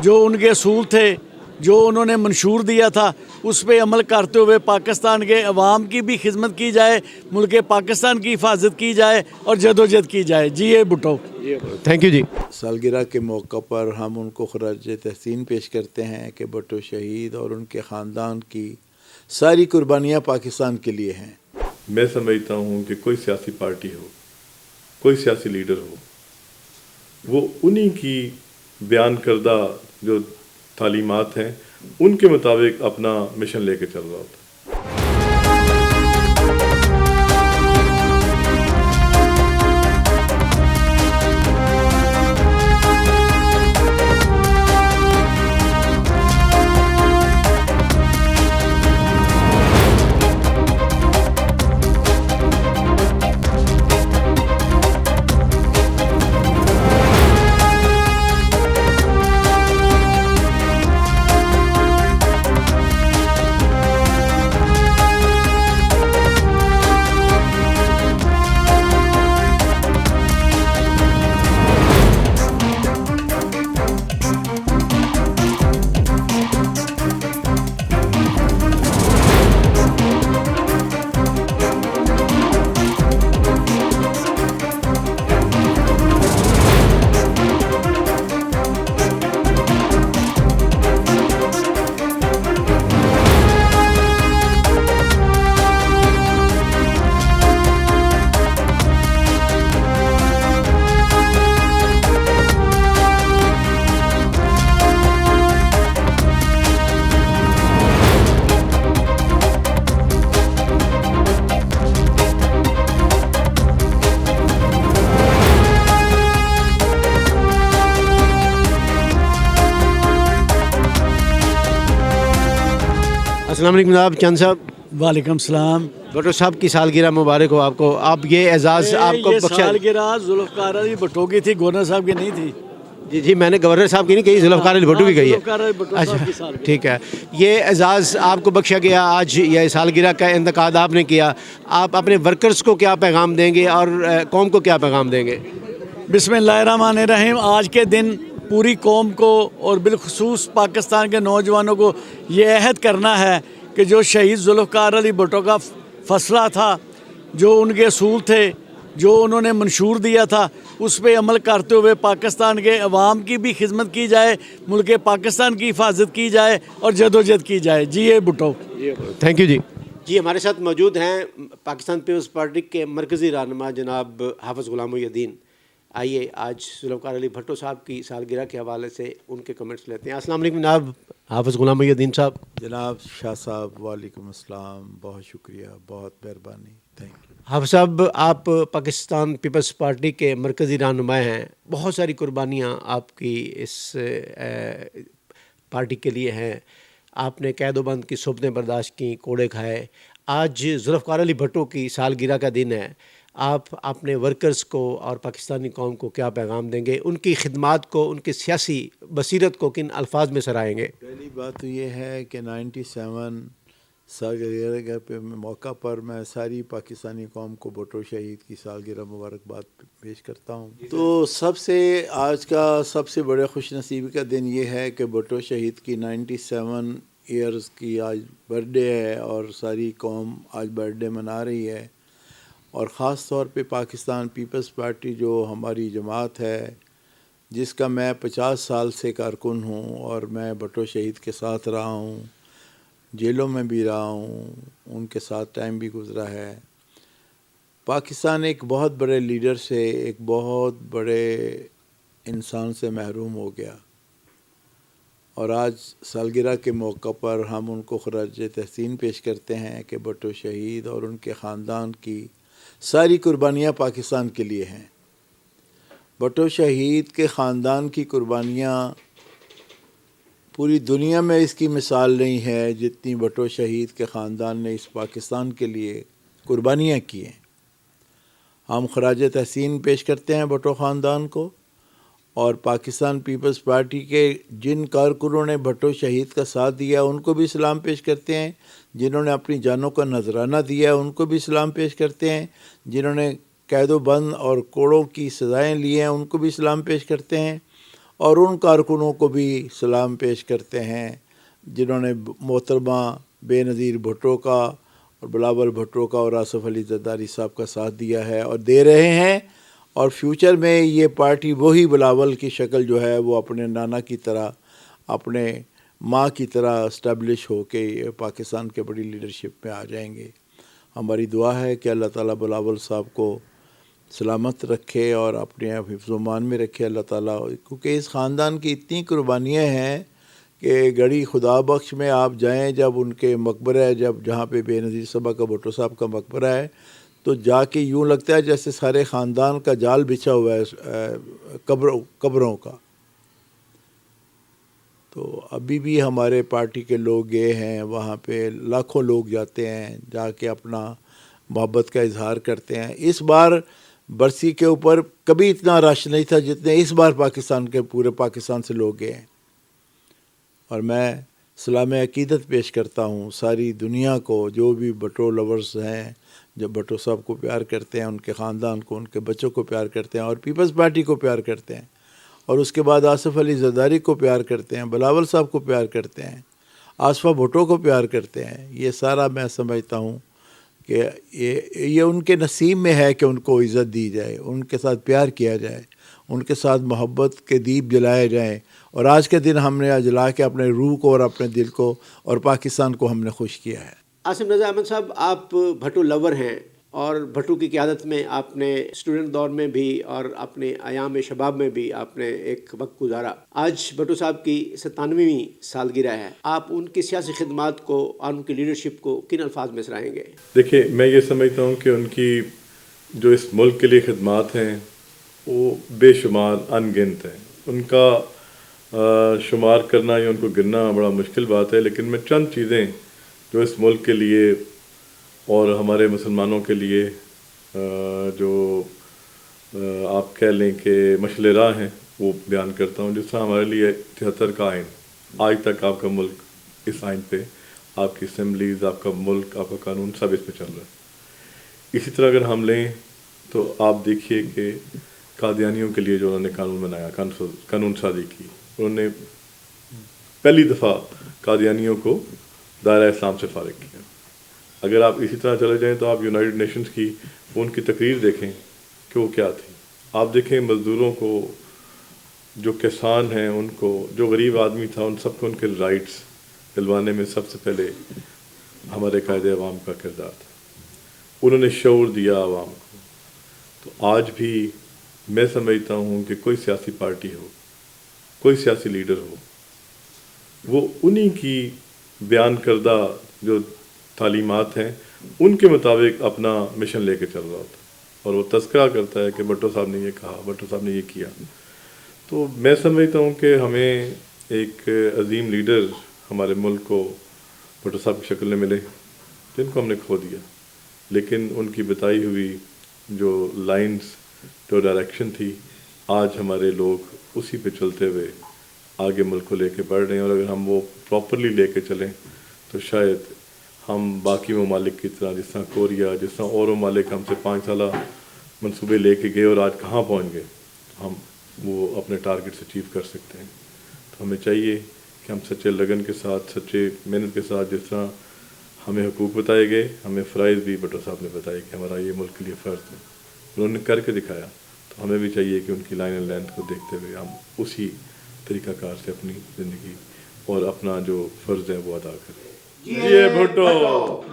جو ان کے اصول تھے، جو انہوں نے منشور دیا تھا، اس پہ عمل کرتے ہوئے پاکستان کے عوام کی بھی خدمت کی جائے، ملک پاکستان کی حفاظت کی جائے اور جدوجہد کی جائے۔ جی اے بھٹو۔ تھینک یو جی۔ سالگرہ کے موقع پر ہم ان کو خراج تحسین پیش کرتے ہیں کہ بھٹو شہید اور ان کے خاندان کی ساری قربانیاں پاکستان کے لیے ہیں۔ میں سمجھتا ہوں کہ کوئی سیاسی پارٹی ہو، کوئی سیاسی لیڈر ہو، وہ انہی کی بیان کردہ جو تعلیمات ہیں ان کے مطابق اپنا مشن لے کے چل رہا ہوتا ہے۔ السلام علیکم جناب چند صاحب۔ وعلیکم السلام۔ بھٹو صاحب کی سالگرہ مبارک ہو آپ کو۔ آپ یہ اعزاز آپ کو یہ بخشا۔ سالگرہ ذوالفقار علی بھٹو کی تھی، گورنر صاحب کی نہیں تھی۔ جی میں نے گورنر صاحب کی نہیں کہی، ذوالفقار علی بھٹو کی کہی ہے۔ ذوالفقار علی بھٹو صاحب کی سالگرہ۔ ٹھیک ہے، یہ اعزاز آپ کو بخشا گیا آج، یہ سالگرہ کا انعقاد آپ نے کیا۔ آپ اپنے ورکرز کو کیا پیغام دیں گے اور قوم کو کیا پیغام دیں گے؟ بسم اللہ الرحمن الرحیم۔ آج کے دن پوری قوم کو اور بالخصوص پاکستان کے نوجوانوں کو یہ عہد کرنا ہے کہ جو شہید ذوالفقار علی بھٹو کا فیصلہ تھا، جو ان کے اصول تھے، جو انہوں نے منشور دیا تھا، اس پہ عمل کرتے ہوئے پاکستان کے عوام کی بھی خدمت کی جائے، ملک پاکستان کی حفاظت کی جائے اور جدوجہد کی جائے۔ جی اے بھٹو۔ تھینک یو جی۔ جی ہمارے ساتھ موجود ہیں پاکستان پیپلز پارٹی کے مرکزی رہنما جناب حافظ غلام محی الدین۔ آئیے آج ذوالفقار علی بھٹو صاحب کی سالگرہ کے حوالے سے ان کے کمنٹس لیتے ہیں۔ السلام علیکم جناب حافظ غلام محی الدین صاحب۔ جناب شاہ صاحب وعلیکم السلام، بہت شکریہ، بہت مہربانی، تھینک یو۔ حافظ صاحب آپ پاکستان پیپلز پارٹی کے مرکزی رہنما ہیں، بہت ساری قربانیاں آپ کی اس پارٹی کے لیے ہیں، آپ نے قید و بند کی صحبتیں برداشت کی، کوڑے کھائے۔ آج ذوالفقار علی بھٹو کی سالگرہ کا دن ہے، آپ اپنے ورکرز کو اور پاکستانی قوم کو کیا پیغام دیں گے؟ ان کی خدمات کو، ان کی سیاسی بصیرت کو کن الفاظ میں سرائیں گے؟ پہلی بات تو یہ ہے کہ 97 سالگرہ کے موقع پر میں ساری پاکستانی قوم کو بھٹو شہید کی سالگرہ مبارکباد پیش کرتا ہوں۔ تو آج کا سب سے بڑے خوش نصیبی کا دن یہ ہے کہ بھٹو شہید کی 97 ایئرز کی آج برتھ ڈے ہے اور ساری قوم آج برتھ ڈے منا رہی ہے، اور خاص طور پہ پاکستان پیپلز پارٹی جو ہماری جماعت ہے، جس کا میں 50 سال سے کارکن ہوں اور میں بھٹو شہید کے ساتھ رہا ہوں، جیلوں میں بھی رہا ہوں، ان کے ساتھ ٹائم بھی گزرا ہے۔ پاکستان ایک بہت بڑے لیڈر سے، ایک بہت بڑے انسان سے محروم ہو گیا، اور آج سالگرہ کے موقع پر ہم ان کو خراج تحسین پیش کرتے ہیں کہ بھٹو شہید اور ان کے خاندان کی ساری قربانیاں پاکستان کے لیے ہیں۔ بھٹو شہید کے خاندان کی قربانیاں پوری دنیا میں اس کی مثال نہیں ہے جتنی بھٹو شہید کے خاندان نے اس پاکستان کے لیے قربانیاں کی ہیں۔ ہم خراج تحسین پیش کرتے ہیں بھٹو خاندان کو، اور پاکستان پیپلز پارٹی کے جن کارکنوں نے بھٹو شہید کا ساتھ دیا ان کو بھی سلام پیش کرتے ہیں، جنہوں نے اپنی جانوں کا نذرانہ دیا ان کو بھی سلام پیش کرتے ہیں، جنہوں نے قید و بند اور کوڑوں کی سزائیں لی ہیں ان کو بھی سلام پیش کرتے ہیں، اور ان کارکنوں کو بھی سلام پیش کرتے ہیں جنہوں نے محترمہ بے نظیر بھٹو کا اور بلاول بھٹو کا اور آصف علی زرداری صاحب کا ساتھ دیا ہے اور دے رہے ہیں، اور فیوچر میں یہ پارٹی وہی بلاول کی شکل جو ہے وہ اپنے نانا کی طرح، اپنے ماں کی طرح اسٹیبلش ہو کے یہ پاکستان کے بڑی لیڈرشپ میں آ جائیں گے۔ ہماری دعا ہے کہ اللہ تعالیٰ بلاول صاحب کو سلامت رکھے اور اپنے حفظ و امان میں رکھے اللہ تعالیٰ، کیونکہ اس خاندان کی اتنی قربانیاں ہیں کہ گڑھی خدا بخش میں آپ جائیں، جب ان کے مقبرہ ہے، جہاں پہ بے نظیر صبا کا بھٹو صاحب کا مقبرہ ہے، تو جا کے یوں لگتا ہے جیسے سارے خاندان کا جال بچھا ہوا ہے قبروں کا۔ تو ابھی بھی ہمارے پارٹی کے لوگ گئے ہیں وہاں پہ، لاکھوں لوگ جاتے ہیں، جا کے اپنا محبت کا اظہار کرتے ہیں۔ اس بار برسی کے اوپر کبھی اتنا رش نہیں تھا جتنے اس بار پاکستان کے پورے پاکستان سے لوگ گئے ہیں، اور میں سلام عقیدت پیش کرتا ہوں ساری دنیا کو، جو بھی بھٹو لورز ہیں، جو بھٹو صاحب کو پیار کرتے ہیں، ان کے خاندان کو، ان کے بچوں کو پیار کرتے ہیں، اور پیپلز پارٹی کو پیار کرتے ہیں، اور اس کے بعد آصف علی زرداری کو پیار کرتے ہیں، بلاول صاحب کو پیار کرتے ہیں، آصفہ بھٹو کو پیار کرتے ہیں۔ یہ سارا میں سمجھتا ہوں کہ یہ ان کے نصیب میں ہے کہ ان کو عزت دی جائے، ان کے ساتھ پیار کیا جائے، ان کے ساتھ محبت کے دیپ جلائے جائیں، اور آج کے دن ہم نے جلا کے اپنے روح کو اور اپنے دل کو اور پاکستان کو ہم نے خوش کیا ہے۔ عاصم رضا احمد صاحب، آپ بھٹو لور ہیں، اور بھٹو کی قیادت میں آپ نے اسٹوڈنٹ دور میں بھی اور اپنے ایام شباب میں بھی آپ نے ایک وقت گزارا۔ آج بھٹو صاحب کی 97ویں سالگرہ ہے، آپ ان کی سیاسی خدمات کو اور ان کی لیڈرشپ کو کن الفاظ میں سراہیں گے؟ دیکھیں، میں یہ سمجھتا ہوں کہ ان کی جو اس ملک کے لیے خدمات ہیں وہ بے شمار ان گنت ہیں، ان کا شمار کرنا یا ان کو گننا بڑا مشکل بات ہے، لیکن میں چند چیزیں جو اس ملک کے لیے اور ہمارے مسلمانوں کے لیے جو آپ کہہ لیں کہ مشعل راہ ہیں وہ بیان کرتا ہوں۔ جس طرح ہمارے لیے 73 کا آئین، آج تک آپ کا ملک اس آئین پہ، آپ کی اسمبلیز، آپ کا ملک، آپ کا قانون سب اس پہ چل رہا ہے۔ اسی طرح اگر ہم لیں تو آپ دیکھیے کہ قادیانیوں کے لیے جو انہوں نے قانون بنایا، قانون سازی کی، انہوں نے پہلی دفعہ قادیانیوں کو دائرہ اسلام سے فارغ کیا۔ اگر آپ اسی طرح چلے جائیں تو آپ یونائٹڈ نیشنز کی ان کی تقریر دیکھیں کہ وہ کیا تھی۔ آپ دیکھیں مزدوروں کو، جو کسان ہیں ان کو، جو غریب آدمی تھا ان سب کو ان کے رائٹس دلوانے میں سب سے پہلے ہمارے قائد عوام کا کردار تھا۔ انہوں نے شعور دیا عوام کو۔ تو آج بھی میں سمجھتا ہوں کہ کوئی سیاسی پارٹی ہو، کوئی سیاسی لیڈر ہو، وہ انہی کی بیان کردہ جو تعلیمات ہیں ان کے مطابق اپنا مشن لے کے چل رہا ہوتا ہے، اور وہ تذکرہ کرتا ہے کہ بھٹو صاحب نے یہ کہا، بھٹو صاحب نے یہ کیا۔ تو میں سمجھتا ہوں کہ ہمیں ایک عظیم لیڈر ہمارے ملک کو بھٹو صاحب کی شکل میں ملے، جن کو ہم نے کھو دیا، لیکن ان کی بتائی ہوئی جو لائنز، جو ڈائریکشن تھی، آج ہمارے لوگ اسی پہ چلتے ہوئے آگے ملک کو لے کے بڑھ رہے ہیں، اور اگر ہم وہ پراپرلی لے کے چلیں تو شاید ہم باقی ممالک کی طرح، جس طرح کوریا، جس طرح اور ممالک ہم سے 5 سالہ منصوبے لے کے گئے اور آج کہاں پہنچ گئے، ہم وہ اپنے ٹارگٹس اچیو کر سکتے ہیں۔ تو ہمیں چاہیے کہ ہم سچے لگن کے ساتھ، سچے محنت کے ساتھ، جس طرح ہمیں حقوق بتائے گئے، ہمیں فرائض بھی بھٹو صاحب نے بتائے کہ ہمارا یہ ملک کے لیے فرض ہے، انہوں نے کر کے دکھایا۔ تو ہمیں بھی چاہیے کہ ان کی لائن اینڈ لینتھ کو دیکھتے ہوئے ہم اسی طریقہ کار سے اپنی زندگی اور اپنا جو فرض ہے وہ ادا کریں۔ یہ بھٹو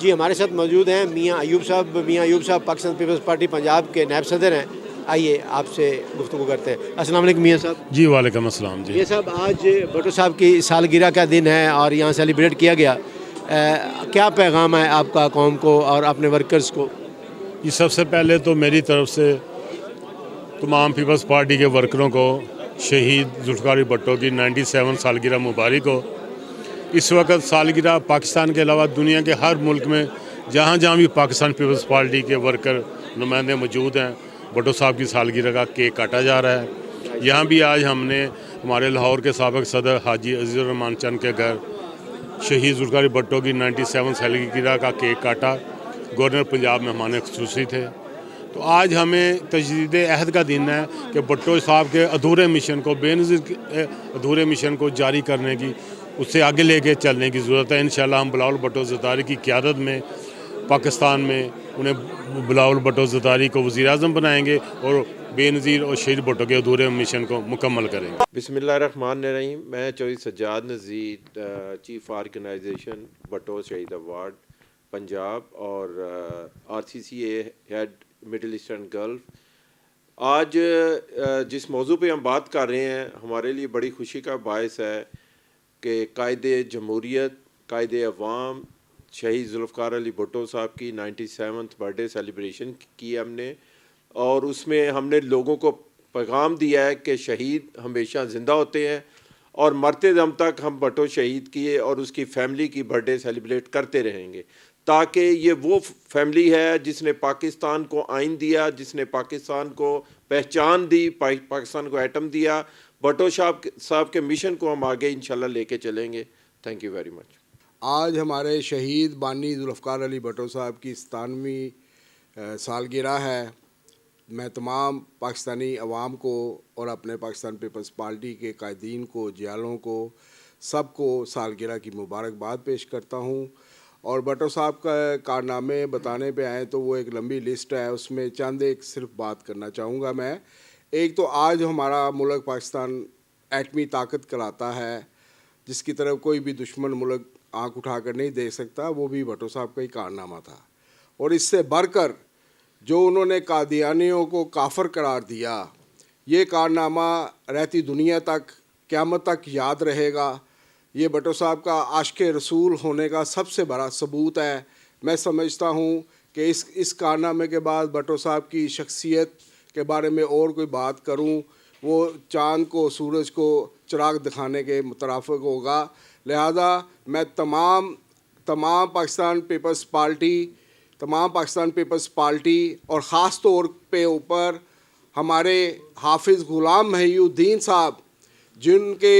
جی، ہمارے ساتھ موجود ہیں میاں ایوب صاحب۔ میاں ایوب صاحب پاکستان پیپلز پارٹی پنجاب کے نائب صدر ہیں۔ آئیے آپ سے گفتگو کرتے ہیں۔ السلام علیکم میاں صاحب۔ جی وعلیکم السلام۔ جی میاں صاحب، آج بھٹو صاحب کی سالگرہ کا دن ہے اور یہاں سیلیبریٹ کیا گیا، کیا پیغام ہے آپ کا قوم کو اور اپنے ورکرز کو؟ یہ سب سے پہلے تو میری طرف سے تمام پیپلز پارٹی کے ورکروں کو شہید ذوالفقار بھٹو کی 97 سالگرہ مبارک ہو۔ اس وقت سالگرہ پاکستان کے علاوہ دنیا کے ہر ملک میں جہاں جہاں بھی پاکستان پیپلز پارٹی کے ورکر نمائندے موجود ہیں، بھٹو صاحب کی سالگرہ کا کیک کاٹا جا رہا ہے۔ یہاں بھی آج ہم نے ہمارے لاہور کے سابق صدر حاجی عزیز الرحمان چند کے گھر شہید ذوالفقار بھٹو کی 97 سالگرہ کا کیک کاٹا۔ گورنر پنجاب مہمان خصوصی تھے۔ تو آج ہمیں تجدید عہد کا دن ہے کہ بھٹو صاحب کے ادھورے مشن کو، بے نظیر کے ادھورے مشن کو جاری کرنے کی، اس سے آگے لے کے چلنے کی ضرورت ہے۔ انشاءاللہ ہم بلاول بھٹو زرداری کی قیادت میں پاکستان میں انہیں بلاول بھٹو زرداری کو وزیر اعظم بنائیں گے اور بے نظیر اور شہید بھٹو کے ادھورے مشن کو مکمل کریں گے۔ بسم اللہ الرحمن الرحیم۔ میں چودھری سجاد نذیر، چیف آرگنائزیشن بھٹو شہید ایوارڈ پنجاب اور RCCA head Middle Eastern Gulf. آج جس موضوع پہ ہم بات کر رہے ہیں ہمارے لیے بڑی خوشی کا باعث ہے کہ قائد جمہوریت، قائد عوام شہید ذوالفقار علی بھٹو صاحب کی 97ویں برتھ ڈے سیلیبریشن کی ہم نے، اور اس میں ہم نے لوگوں کو پیغام دیا ہے کہ شہید ہمیشہ زندہ ہوتے ہیں اور مرتے دم تک ہم بھٹو شہید کی اور اس کی فیملی کی برتھ ڈے سیلیبریٹ کرتے رہیں گے، تاکہ یہ وہ فیملی ہے جس نے پاکستان کو آئین دیا، جس نے پاکستان کو پہچان دی، پاکستان کو ایٹم دیا۔ بھٹو صاحب کے مشن کو ہم آگے انشاءاللہ لے کے چلیں گے۔ Thank you very much. آج ہمارے شہید بانی ذوالفقار علی بھٹو صاحب کی 97ویں سالگرہ ہے۔ میں تمام پاکستانی عوام کو اور اپنے پاکستان پیپلز پارٹی کے قائدین کو، جیالوں کو، سب کو سالگرہ کی مبارکباد پیش کرتا ہوں۔ اور بھٹو صاحب کا کارنامے بتانے پہ آئیں تو وہ ایک لمبی لسٹ ہے، اس میں چند ایک صرف بات کرنا چاہوں گا میں۔ ایک تو آج ہمارا ملک پاکستان ایٹمی طاقت کراتا ہے، جس کی طرف کوئی بھی دشمن ملک آنکھ اٹھا کر نہیں دیکھ سکتا، وہ بھی بھٹو صاحب کا ہی کارنامہ تھا۔ اور اس سے بڑھ کر جو انہوں نے قادیانیوں کو کافر قرار دیا، یہ کارنامہ رہتی دنیا تک، قیامت تک یاد رہے گا۔ یہ بھٹو صاحب کا عاشق رسول ہونے کا سب سے بڑا ثبوت ہے۔ میں سمجھتا ہوں کہ اس کارنامے کے بعد بھٹو صاحب کی شخصیت کے بارے میں اور کوئی بات کروں وہ چاند کو، سورج کو چراغ دکھانے کے مترافق ہوگا۔ لہذا میں تمام پاکستان پیپلز پارٹی اور خاص طور پہ اوپر ہمارے حافظ غلام محی الدین صاحب، جن کے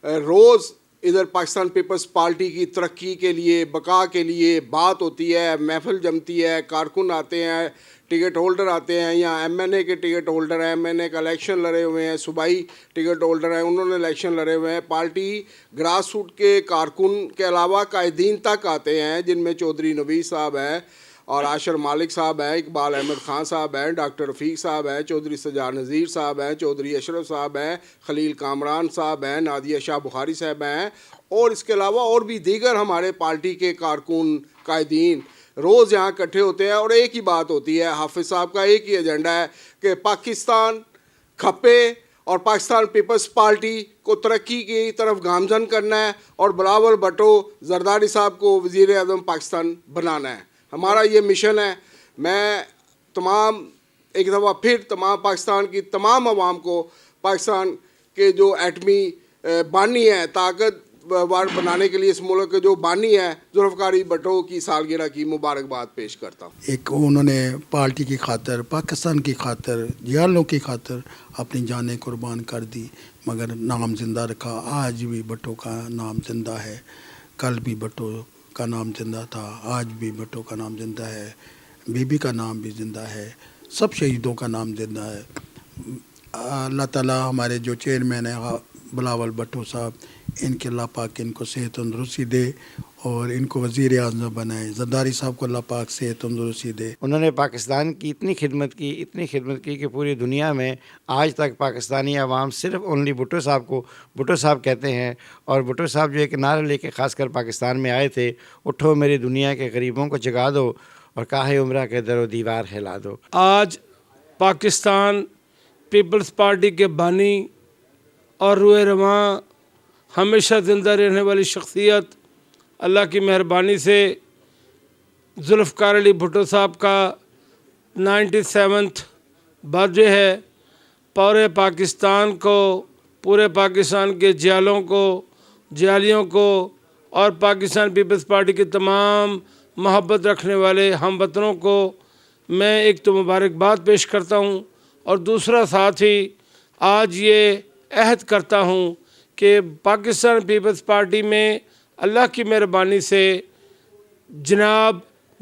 روز ادھر پاکستان پیپلز پارٹی کی ترقی کے لیے، بقا کے لیے بات ہوتی ہے، محفل جمتی ہے، کارکن آتے ہیں، ٹکٹ ہولڈر آتے ہیں، یا MNA کے ٹکٹ ہولڈر ہیں، MNA کا الیکشن لڑے ہوئے ہیں، صوبائی ٹکٹ ہولڈر ہیں، انہوں نے الیکشن لڑے ہوئے ہیں، پارٹی گراس روٹ کے کارکن کے علاوہ قائدین تک آتے ہیں، جن میں چودھری نوید صاحب ہیں اور عاشر مالک صاحب ہیں، اقبال احمد خان صاحب ہیں، ڈاکٹر رفیق صاحب ہیں، چودھری سجاد نذیر صاحب ہیں، چودھری اشرف صاحب ہیں، خلیل کامران صاحب ہیں، نادیہ شاہ بخاری صاحب ہیں، اور اس کے علاوہ اور بھی دیگر ہمارے پارٹی کے کارکن، قائدین روز یہاں اکٹھے ہوتے ہیں۔ اور ایک ہی بات ہوتی ہے، حافظ صاحب کا ایک ہی ایجنڈا ہے کہ پاکستان کھپے اور پاکستان پیپلز پارٹی کو ترقی کی طرف گامزن کرنا ہے، اور بلاول بھٹو زرداری صاحب کو وزیر اعظم پاکستان بنانا ہے۔ ہمارا یہ مشن ہے۔ میں ایک دفعہ پھر تمام پاکستان کی تمام عوام کو پاکستان کے جو ایٹمی بانی ہے، طاقت بنانے کے لیے اس ملک کے جو بانی ہے، ذوالفقار علی بھٹو کی سالگرہ کی مبارکباد پیش کرتا ہوں۔ ایک انہوں نے پارٹی کی خاطر، پاکستان کی خاطر، جیالوں کی خاطر اپنی جانیں قربان کر دی، مگر نام زندہ رکھا۔ آج بھی بھٹو کا نام زندہ ہے، کل بھی بھٹو کا نام زندہ تھا، آج بھی بھٹو کا نام زندہ ہے، بی بی کا نام بھی زندہ ہے، سب شہیدوں کا نام زندہ ہے۔ اللہ تعالیٰ ہمارے جو چیئرمین ہیں بلاول بھٹو صاحب، ان کے اللہ پاک ان کو صحت تندرستی دے اور ان کو وزیر اعظم بنائے۔ زرداری صاحب کو اللہ پاک صحت تندرستی دے۔ انہوں نے پاکستان کی اتنی خدمت کی کہ پوری دنیا میں آج تک پاکستانی عوام صرف اونلی بھٹو صاحب کو بھٹو صاحب کہتے ہیں۔ اور بھٹو صاحب جو ایک نعرہ لے کے خاص کر پاکستان میں آئے تھے، اٹھو میری دنیا کے غریبوں کو جگا دو اور کاہے عمرہ کے در و دیوار ہلا دو۔ آج پاکستان پیپلز پارٹی کے بانی اور روح رواں ہمیشہ زندہ رہنے والی شخصیت، اللہ کی مہربانی سے ذوالفقار علی بھٹو صاحب کا 97ویں برتھ ڈے ہے۔ پورے پاکستان کو، پورے پاکستان کے جیالوں کو، جیالیوں کو اور پاکستان پیپلز پارٹی کے تمام محبت رکھنے والے ہم وطنوں کو میں ایک تو مبارکباد پیش کرتا ہوں، اور دوسرا ساتھ ہی آج یہ عہد کرتا ہوں کہ پاکستان پیپلز پارٹی میں اللہ کی مہربانی سے جناب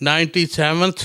97th